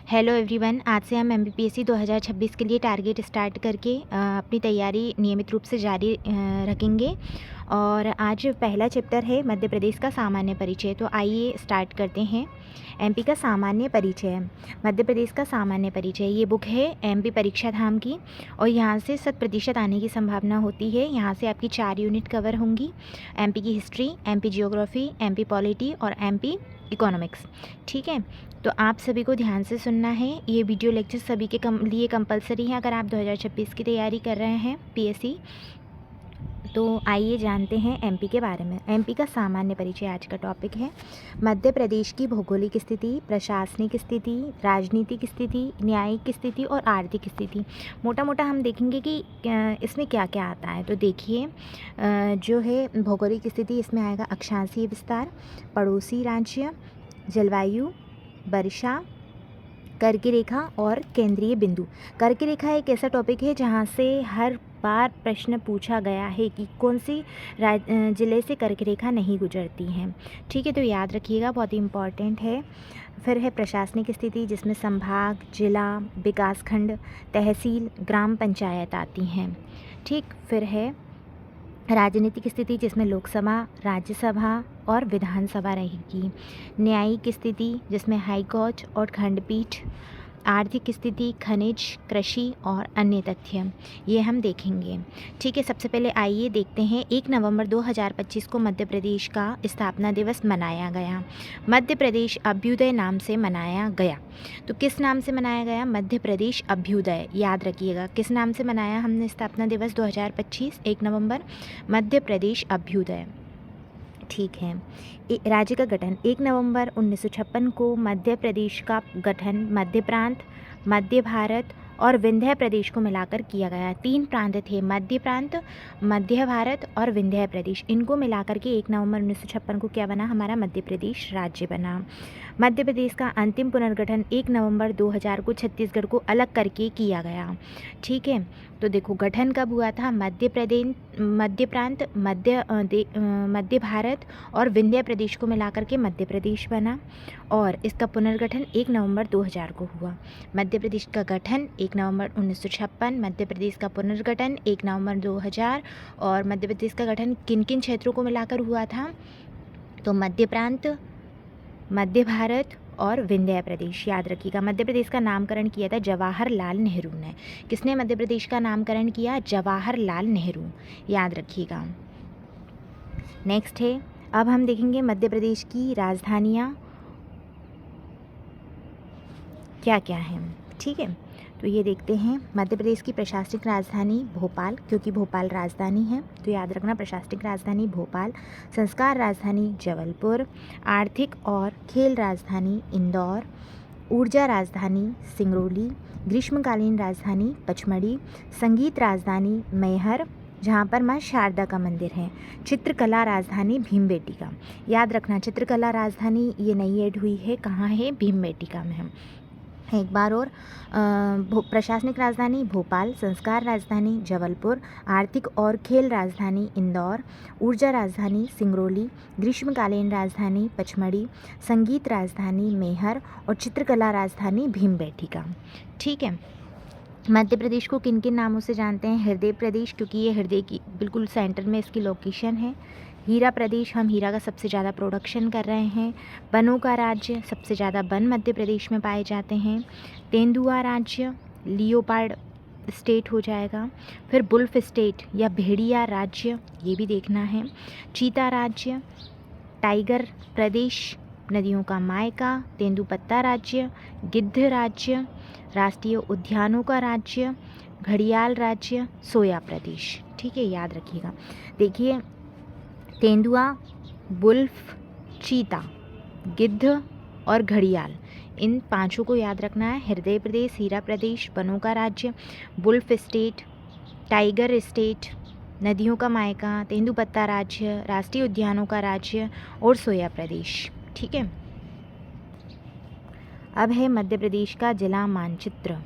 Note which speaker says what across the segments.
Speaker 1: Hello everyone, आज से हम एमपीपीएससी 2026 के लिए टारगेट स्टार्ट करके अपनी तैयारी नियमित रूप से जारी रखेंगे। और आज पहला चैप्टर है मध्य प्रदेश का सामान्य परिचय। तो आइए स्टार्ट करते हैं। एमपी का सामान्य परिचय, मध्य प्रदेश का सामान्य परिचय, ये बुक है एमपी परीक्षा धाम की और यहाँ से 100% आने की संभावना होती है। यहाँ से आपकी 4 यूनिट कवर होंगी, एमपी की history, MP geography, MP polity और एमपी इकोनॉमिक्स। ठीक है, तो आप सभी को ध्यान से सुनना है। ये वीडियो लेक्चर सभी के लिए कंपलसरी है अगर आप 2026 की तैयारी कर रहे हैं पीएससी। तो आइए जानते हैं एमपी के बारे में। एमपी का सामान्य परिचय आज का टॉपिक है। मध्य प्रदेश की भौगोलिक स्थिति, प्रशासनिक स्थिति, राजनीतिक स्थिति, न्यायिक स्थिति और आर्थिक स्थिति। मोटा मोटा हम देखेंगे कि इसमें क्या क्या आता है। तो देखिए, जो है भौगोलिक स्थिति, इसमें आएगा अक्षांशीय विस्तार, पड़ोसी राज्य, जलवायु, वर्षा, कर्क रेखा और केंद्रीय बिंदु। कर्क रेखा एक ऐसा टॉपिक है जहाँ से हर बार प्रश्न पूछा गया है कि कौन सी जिले से कर्क रेखा नहीं गुजरती है। ठीक है, तो याद रखिएगा, बहुत ही इम्पॉर्टेंट है। फिर है प्रशासनिक स्थिति, जिसमें संभाग, जिला, विकासखंड, तहसील, ग्राम पंचायत आती हैं। ठीक, फिर है राजनीतिक स्थिति, जिसमें लोकसभा, राज्यसभा और विधानसभा रहेगी। न्यायिक स्थिति, जिसमें हाई कोर्ट और खंडपीठ। आर्थिक स्थिति, खनिज, कृषि और अन्य तथ्य, ये हम देखेंगे। ठीक है, सबसे पहले आइए देखते हैं। 1 नवंबर 2025 को मध्य प्रदेश का स्थापना दिवस मनाया गया। मध्य प्रदेश अभ्युदय नाम से मनाया गया। तो किस नाम से मनाया गया? मध्य प्रदेश अभ्युदय। याद रखिएगा, किस नाम से मनाया हमने स्थापना दिवस 2025 1 नवंबर? मध्य प्रदेश अभ्युदय। ठीक है, राज्य का गठन 1 नवंबर 1956 को मध्य प्रदेश का गठन मध्य प्रांत, मध्य भारत और विंध्य प्रदेश को मिलाकर किया गया। 3 प्रांत थे, मध्य प्रांत, मध्य भारत और विंध्य प्रदेश। इनको मिलाकर के 1 नवंबर 1956 को क्या बना? हमारा मध्य प्रदेश राज्य बना। मध्य प्रदेश का अंतिम पुनर्गठन 1 नवंबर 2000 को छत्तीसगढ़ को अलग करके किया गया। ठीक है, तो देखो गठन कब हुआ था? मध्य प्रदेश, मध्य प्रांत, मध्य भारत और विंध्य प्रदेश को मिलाकर के मध्य प्रदेश बना और इसका पुनर्गठन 1 नवंबर 2000 को हुआ। मध्य प्रदेश का गठन 1 नवंबर 1956, मध्य प्रदेश का पुनर्गठन 1 नवंबर 2000। और मध्य प्रदेश का गठन किन किन क्षेत्रों को मिलाकर हुआ था? तो मध्य प्रांत, मध्य भारत और विंध्य प्रदेश। याद रखिएगा, मध्य प्रदेश का नामकरण किया था जवाहरलाल नेहरू ने। किसने मध्य प्रदेश का नामकरण किया? जवाहरलाल नेहरू। याद रखिएगा। नेक्स्ट है, अब हम देखेंगे मध्य प्रदेश की राजधानियाँ क्या क्या हैं। ठीक है, तो ये देखते हैं। मध्य प्रदेश की प्रशासनिक राजधानी भोपाल, क्योंकि भोपाल राजधानी है, तो याद रखना प्रशासनिक राजधानी भोपाल। संस्कार राजधानी जबलपुर। आर्थिक और खेल राजधानी इंदौर। ऊर्जा राजधानी सिंगरौली। ग्रीष्मकालीन राजधानी पचमढ़ी। संगीत राजधानी मैहर, जहाँ पर माँ शारदा का मंदिर है। चित्रकला राजधानी भीमबेटका। याद रखना, चित्रकला राजधानी ये नई ऐड हुई है, कहाँ है? भीमबेटका में है। एक बार और, प्रशासनिक राजधानी भोपाल, संस्कार राजधानी जबलपुर, आर्थिक और खेल राजधानी इंदौर, ऊर्जा राजधानी सिंगरौली, ग्रीष्मकालीन राजधानी पचमढ़ी, संगीत राजधानी मैहर और चित्रकला राजधानी भीमबेटका। ठीक है, मध्य प्रदेश को किन किन नामों से जानते हैं? हृदय प्रदेश, क्योंकि ये हृदय की बिल्कुल सेंटर में इसकी लोकेशन है। हीरा प्रदेश, हम हीरा का सबसे ज़्यादा प्रोडक्शन कर रहे हैं। वनों का राज्य, सबसे ज़्यादा वन मध्य प्रदेश में पाए जाते हैं। तेंदुआ राज्य, लियोपार्ड स्टेट हो जाएगा। फिर बुल्फ स्टेट या भेड़िया राज्य, ये भी देखना है। चीता राज्य, टाइगर प्रदेश, नदियों का मायका, तेंदुपत्ता राज्य, गिद्ध राज्य, राष्ट्रीय उद्यानों का राज्य, घड़ियाल राज्य, सोया प्रदेश। ठीक है, याद रखिएगा। देखिए, तेंदुआ, बुल्फ, चीता, गिद्ध और घड़ियाल, इन 5 को याद रखना है। हृदय प्रदेश, हीरा प्रदेश, वनों का राज्य, बुल्फ स्टेट, टाइगर स्टेट, नदियों का मायका, तेंदुपत्ता राज्य, राष्ट्रीय उद्यानों का राज्य और सोया प्रदेश। ठीक है, अब है मध्य प्रदेश का जिला मानचित्र।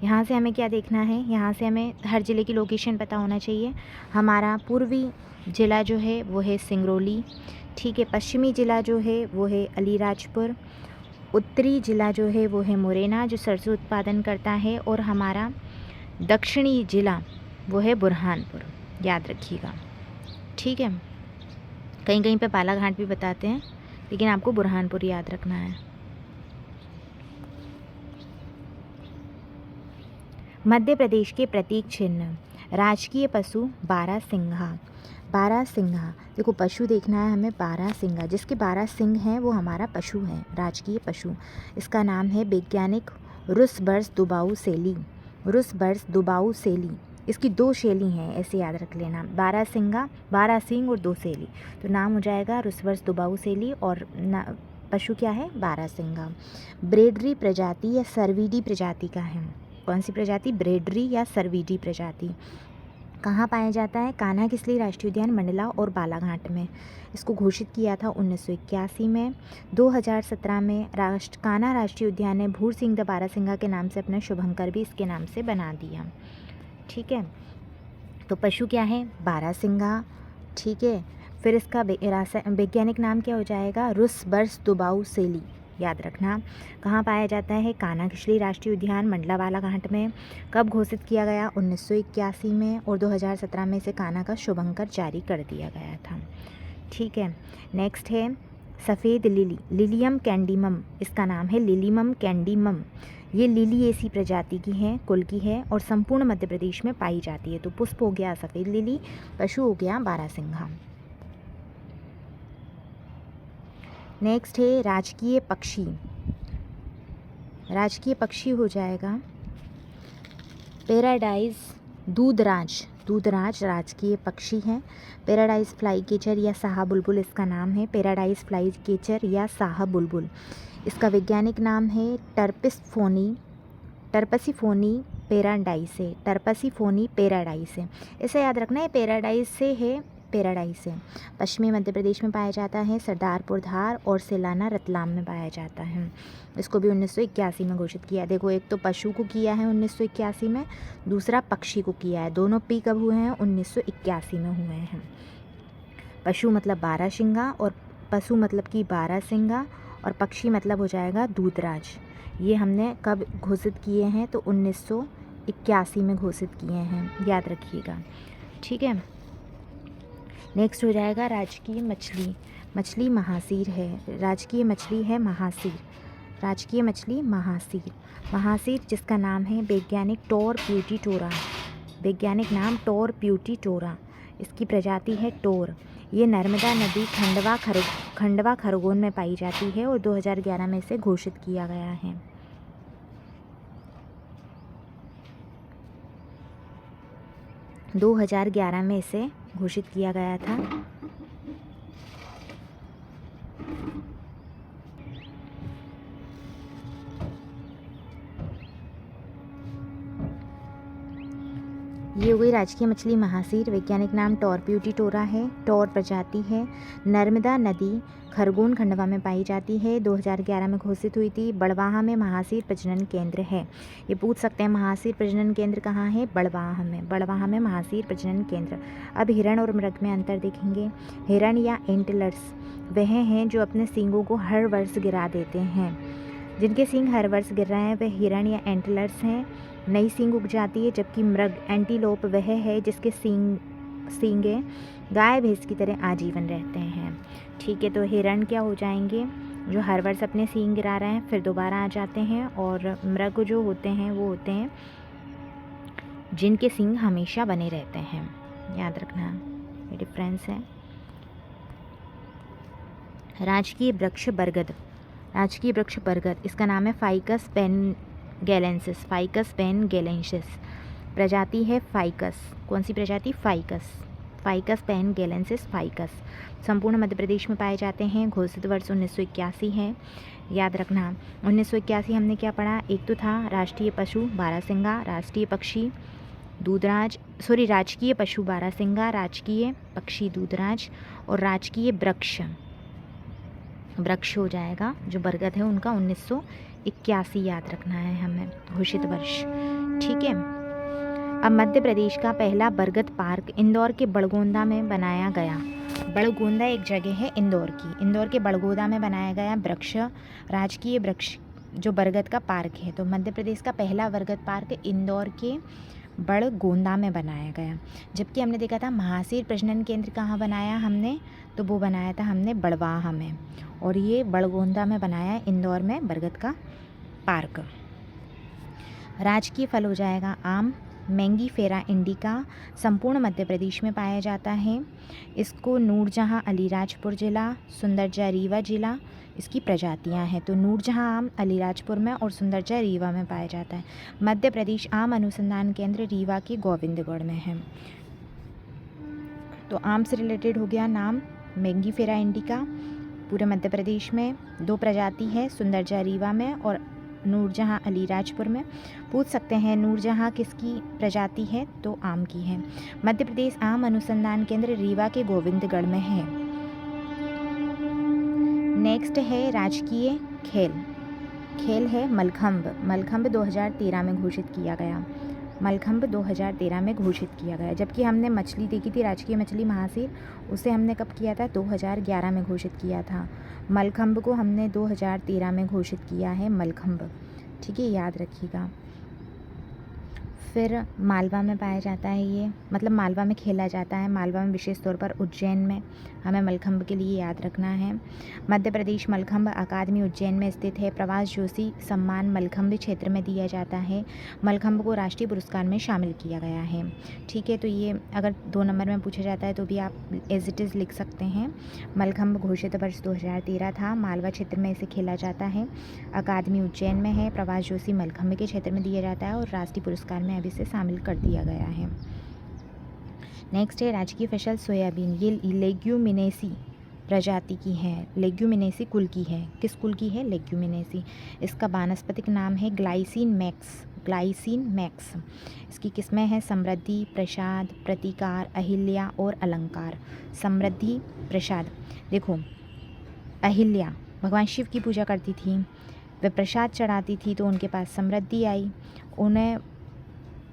Speaker 1: यहाँ से हमें क्या देखना है? यहाँ से हमें हर ज़िले की लोकेशन पता होना चाहिए। हमारा पूर्वी ज़िला जो है वो है सिंगरौली। ठीक है, पश्चिमी ज़िला जो है वो है अलीराजपुर। उत्तरी ज़िला जो है वो है मुरैना जो सरसों उत्पादन करता है, और हमारा दक्षिणी ज़िला वो है बुरहानपुर, याद रखिएगा। ठीक है, कहीं कहीं पे बालाघाट भी बताते हैं, लेकिन आपको बुरहानपुर याद रखना है। मध्य प्रदेश के प्रतीक चिन्ह, राजकीय पशु बारहसिंघा। बारहसिंघा, देखो पशु देखना है हमें, बारहसिंघा, जिसके 12 सिंह हैं वो हमारा पशु है, राजकीय पशु। इसका नाम है वैज्ञानिक रुसबर्स दुबाऊ-सेली। रुसबर्स दुबाऊ-सेली, इसकी 2 शैली हैं, ऐसे याद रख लेना, बारहसिंघा, 12 सिंह और 2 शैली, तो नाम हो जाएगा रुसबर्स दुबाऊ-सेली, और पशु क्या है, बारहसिंघा। ब्रेडरी प्रजाति या सर्विडी प्रजाति का है। कौन सी प्रजाति, ब्रेडरी या सर्विडी प्रजाति। कहाँ पाया जाता है, कान्हा किसली राष्ट्रीय उद्यान मंडला और बालाघाट में। इसको घोषित किया था 1981 में। 2017 में कान्हा राष्ट्रीय उद्यान ने भूर सिंह द बारहसिंघा के नाम से अपना शुभंकर भी इसके नाम से बना दिया। ठीक है, तो पशु क्या है, बारहसिंघा। ठीक है, फिर इसका वैज्ञानिक नाम क्या हो जाएगा, रुसबर्स दुबाऊ-सेली, याद रखना। कहाँ पाया जाता है, कान्हा किसली राष्ट्रीय उद्यान मंडला बालाघाट में। कब घोषित किया गया, 1981 में, और 2017 में इसे कान्हा का शुभंकर जारी कर दिया गया था। ठीक है, नेक्स्ट है सफ़ेद लिली, लिलियम कैंडिमम, इसका नाम है लिलियम कैंडिमम। ये लिलिएसी प्रजाति की है, कुल की है, और संपूर्ण मध्य प्रदेश में पाई जाती है। तो पुष्प हो गया सफ़ेद लिली, पशु हो गया बारहसिंघा। नेक्स्ट है राजकीय पक्षी। राजकीय पक्षी हो जाएगा पैराडाइज दूधराज। दूधराज राजकीय पक्षी है। पैराडाइज फ्लाई कैचर या साहा बुलबुल इसका नाम है, पैराडाइज फ्लाई कैचर या साहा बुलबुल। इसका वैज्ञानिक नाम है टर्पिसिफोनी पैराडाइसे, टर्पिसिफोनी पैराडाइसे। इसे याद रखना है, पैराडाइज से है, पैराडाइज है। पश्चिमी मध्य प्रदेश में पाया जाता है, सरदारपुर धार और सिलाना रतलाम में पाया जाता है। इसको भी 1981 में घोषित किया। देखो, एक तो पशु को किया है 1981 में, दूसरा पक्षी को किया है। दोनों पी कब हुए हैं, 1981 में हुए हैं। पशु मतलब बारहसिंघा, और पशु मतलब कि बारहसिंघा, और पक्षी मतलब हो जाएगा दूधराज। ये हमने कब घोषित किए हैं, तो 1981 में घोषित किए हैं, याद रखिएगा। ठीक है, नेक्स्ट हो जाएगा राजकीय मछली। मछली महासीर है, राजकीय मछली है महासीर, राजकीय मछली महासीर। महासीर जिसका नाम है वैज्ञानिक टोर प्यूटिटोरा, वैज्ञानिक नाम टोर प्यूटिटोरा। इसकी प्रजाति है टोर। ये नर्मदा नदी खंडवा खरगोन में पाई जाती है, और 2011 में इसे घोषित किया गया है। - 2011 में इसे घोषित किया गया था। ये हो गई राजकीय मछली महासीर। वैज्ञानिक नाम टोर प्यूटिटोरा है, टोर प्रजाति है, नर्मदा नदी खरगोन खंडवा में पाई जाती है, 2011 में घोषित हुई थी। बड़वाहा में महासीर प्रजनन केंद्र है। ये पूछ सकते हैं महासीर प्रजनन केंद्र कहाँ है, बड़वाहा में, बड़वाहा में महासीर प्रजनन केंद्र। अब हिरण और मृग में अंतर देखेंगे। हिरण या एंटलर्स वह हैं जो अपने सींगों को हर वर्ष गिरा देते हैं। जिनके सींग हर वर्ष गिर रहे हैं वह हिरण या एंटलर्स हैं, नई सींग उग जाती है। जबकि मृग एंटीलोप वह है जिसके सींगे गाय भैंस की तरह आजीवन रहते हैं। ठीक है, तो हिरण क्या हो जाएंगे, जो हर वर्ष अपने सींग गिरा रहे हैं फिर दोबारा आ जाते हैं, और मृग जो होते हैं वो होते हैं जिनके सींग हमेशा बने रहते हैं। याद रखना, ये डिफरेंस है। राजकीय वृक्ष बरगद, राजकीय वृक्ष बरगद, इसका नाम है फाइकस पेनगेलेंसिस, फाइकस पेनगेलेंसिस। प्रजाति है फाइकस। कौन सी प्रजाति, फाइकस, फाइकस पेनगेलेंसिस फाइकस। संपूर्ण मध्य प्रदेश में पाए जाते हैं। घोषित वर्ष 1981 है, याद रखना। 1981 हमने क्या पढ़ा, एक तो था राष्ट्रीय पशु बारहसिंघा, राष्ट्रीय पक्षी दूधराज, राजकीय पशु बारहसिंघा, राजकीय पक्षी दूधराज, और राजकीय वृक्ष हो जाएगा जो बरगद है उनका 1981 याद रखना है हमें घोषित वर्ष। ठीक है, अब मध्य प्रदेश का पहला बरगद पार्क इंदौर के बड़गोंदा में बनाया गया। बड़गोंदा एक जगह है इंदौर की। इंदौर के बड़गोंदा में बनाया गया राजकीय वृक्ष जो बरगद का पार्क है। तो मध्य प्रदेश का पहला बरगद पार्क इंदौर के बड़गोंदा में बनाया गया। जबकि हमने देखा था महासीर प्रजनन केंद्र कहाँ बनाया हमने, तो वो बनाया था हमने बड़वाह में, और ये बड़गोंदा में बनाया इंदौर में बरगद का पार्क। राजकीय फल हो जाएगा आम। मैंगीफेरा इंडिका संपूर्ण मध्य प्रदेश में पाया जाता है। इसको नूरजहाँ अलीराजपुर ज़िला, सुंदरजा रीवा ज़िला इसकी प्रजातियां हैं। तो नूरजहाँ आम अलीराजपुर में और सुंदरजा रीवा में पाया जाता है। मध्य प्रदेश आम अनुसंधान केंद्र रीवा के गोविंदगढ़ में है। तो आम से रिलेटेड हो गया नाम मैंगीफेरा इंडिका। पूरे मध्य प्रदेश में 2 प्रजाति है, सुंदरजा रीवा में और नूरजहाँ अलीराजपुर में। पूछ सकते हैं नूरजहाँ किसकी प्रजाति है, तो आम की है। मध्य प्रदेश आम अनुसंधान केंद्र रीवा के गोविंदगढ़ में है। नेक्स्ट है राजकीय खेल है मलखंभ। मलखंभ 2013 में घोषित किया गया। मलखंभ 2013 में घोषित किया गया। जबकि हमने मछली देखी थी, राजकीय मछली महासीर, उसे हमने कब किया था, 2011 में घोषित किया था। मलखंभ को हमने 2013 में घोषित किया है मलखंभ, ठीक है, याद रखिएगा। फिर मालवा में पाया जाता है ये, मतलब मालवा में खेला जाता है। मालवा में विशेष तौर पर उज्जैन में हमें मलखंभ के लिए याद रखना है। मध्य प्रदेश मलखंभ अकादमी उज्जैन में स्थित है। प्रवास जोशी सम्मान मलखंभ क्षेत्र में दिया जाता है। मलखंभ को राष्ट्रीय पुरस्कार में शामिल किया गया है, ठीक है। तो ये अगर 2 नंबर में पूछा जाता है तो भी आप एज इट इज़ लिख सकते हैं। मलखंभ घोषित वर्ष 2013 था। मालवा क्षेत्र में इसे खेला जाता है। अकादमी उज्जैन में है। प्रवास जोशी मलखंभ के क्षेत्र में दिया जाता है और राष्ट्रीय पुरस्कार में अभी से शामिल कर दिया गया है। नेक्स्ट है राजकीय फसल सोयाबीन। ये लेग्यूमिनेसी प्रजाति की है, लेग्यूमिनेसी कुल की है। किस कुल की है, लेग्यूमिनेसी। इसका वानस्पतिक नाम है ग्लाइसिन मैक्स। इसकी किस्में हैं समृद्धि, प्रसाद, प्रतिकार, अहिल्या और अलंकार। समृद्धि, प्रसाद। देखो, अहिल्या भगवान शिव की पूजा करती थी, वे प्रसाद चढ़ाती थी, तो उनके पास समृद्धि आई। उन्हें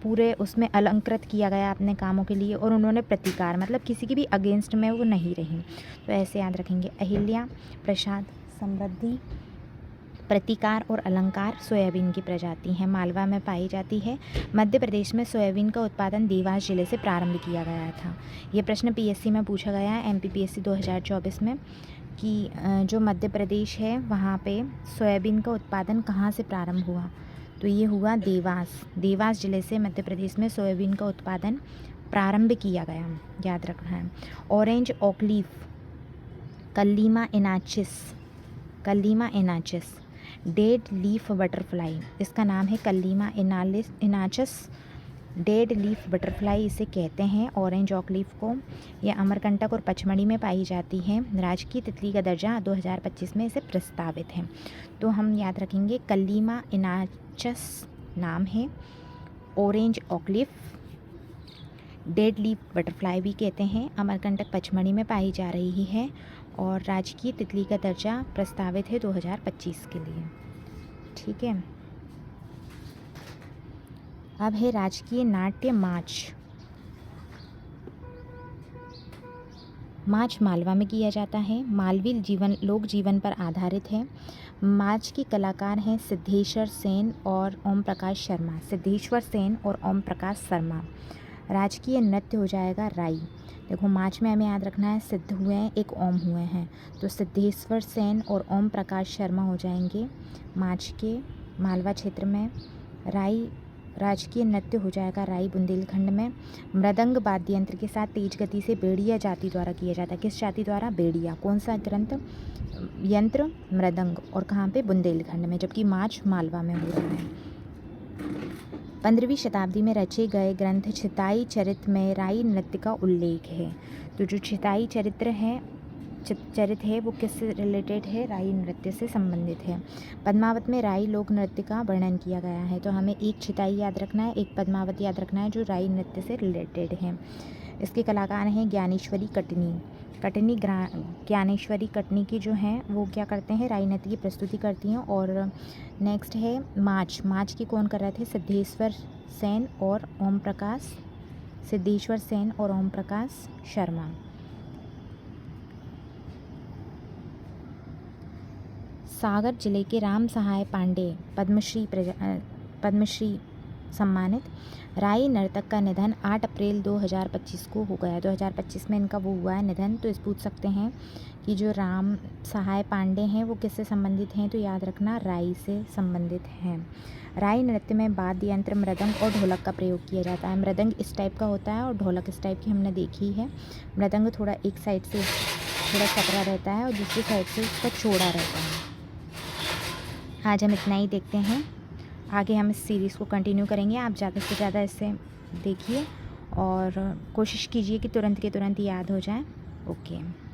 Speaker 1: पूरे उसमें अलंकृत किया गया अपने कामों के लिए, और उन्होंने प्रतिकार मतलब किसी की भी अगेंस्ट में वो नहीं रही। तो ऐसे याद रखेंगे, अहिल्या, प्रसाद, समृद्धि, प्रतिकार और अलंकार सोयाबीन की प्रजाति हैं। मालवा में पाई जाती है। मध्य प्रदेश में सोयाबीन का उत्पादन देवास जिले से प्रारंभ किया गया था। ये प्रश्न पीएससी में पूछा गया है, MPPSC 2024 में, कि जो मध्य प्रदेश है वहाँ पे सोयाबीन का उत्पादन कहाँ से प्रारंभ हुआ, तो ये हुआ देवास जिले से मध्य प्रदेश में सोयाबीन का उत्पादन प्रारंभ किया गया, याद रखना है। ऑरेंज ऑकलीफ, कल्लीमा इनाचिस, डेड लीफ बटरफ्लाई, इसका नाम है कल्लीमा इनाचिस डेड लीफ बटरफ्लाई इसे कहते हैं, ऑरेंज ऑकलीफ को। यह अमरकंटक और पचमढ़ी में पाई जाती है। राजकीय तितली का दर्जा 2025 में इसे प्रस्तावित है। तो हम याद रखेंगे कल्लीमा इनाचस नाम है, ऑरेंज ऑकलीफ, डेड लीफ बटरफ्लाई भी कहते हैं, अमरकंटक पचमढ़ी में पाई जा रही है और राजकीय तितली का दर्जा प्रस्तावित है 2025 के लिए, ठीक है। अब है राजकीय नाट्य माच मालवा में किया जाता है। मालवी लोक जीवन पर आधारित है। माच के कलाकार हैं सिद्धेश्वर सेन और ओम प्रकाश शर्मा। राजकीय नृत्य हो जाएगा राई। देखो, माच में हमें याद रखना है सिद्ध हुए हैं, एक ओम हुए हैं, तो सिद्धेश्वर सेन और ओम प्रकाश शर्मा हो जाएंगे माच के। मालवा क्षेत्र में राई राजकीय नृत्य हो जाएगा राई बुंदेलखंड में। मृदंग वाद्य यंत्र के साथ तेज गति से बेड़िया जाति द्वारा किया जाता है। किस जाति द्वारा, बेड़िया। कौन सा यंत्र, मृदंग, और कहाँ पे, बुंदेलखंड में, जबकि माच मालवा में हो रहा है। 15वीं शताब्दी में रचे गए ग्रंथ छिताई चरित में राई नृत्य का उल्लेख है। तो जो छिताई चरित है वो किससे रिलेटेड है, राई नृत्य से संबंधित है। पद्मावत में राई लोक नृत्य का वर्णन किया गया है। तो हमें एक छिताई याद रखना है, एक पद्मावत याद रखना है, जो राई नृत्य से रिलेटेड है। इसके कलाकार हैं ज्ञानेश्वरी ज्ञानेश्वरी कटनी की जो हैं वो क्या करते हैं, राई नृत्य की प्रस्तुति करती हैं। और नेक्स्ट है माच की कौन कर रहे थे, सेन और ओम प्रकाश, सिद्धेश्वर सेन और ओम प्रकाश शर्मा। सागर जिले के राम सहाय पांडे पद्मश्री सम्मानित राई नर्तक का निधन 8 अप्रैल 2025 को हो गया। 2025 में इनका वो हुआ है निधन। तो इस पूछ सकते हैं कि जो राम सहाय पांडे हैं वो किससे संबंधित हैं, तो याद रखना राई से संबंधित हैं। राई नृत्य में वाद्य यंत्र मृदंग और ढोलक का प्रयोग किया जाता है। मृदंग इस टाइप का होता है और ढोलक इस टाइप की हमने देखी है। मृदंग थोड़ा एक साइड से थोड़ा सकरा रहता है और दूसरी साइड से उसका चौड़ा रहता है। आज हम इतना ही देखते हैं, आगे हम इस सीरीज़ को कंटिन्यू करेंगे। आप ज़्यादा से ज़्यादा इसे देखिए और कोशिश कीजिए कि तुरंत के तुरंत याद हो जाए। ओके।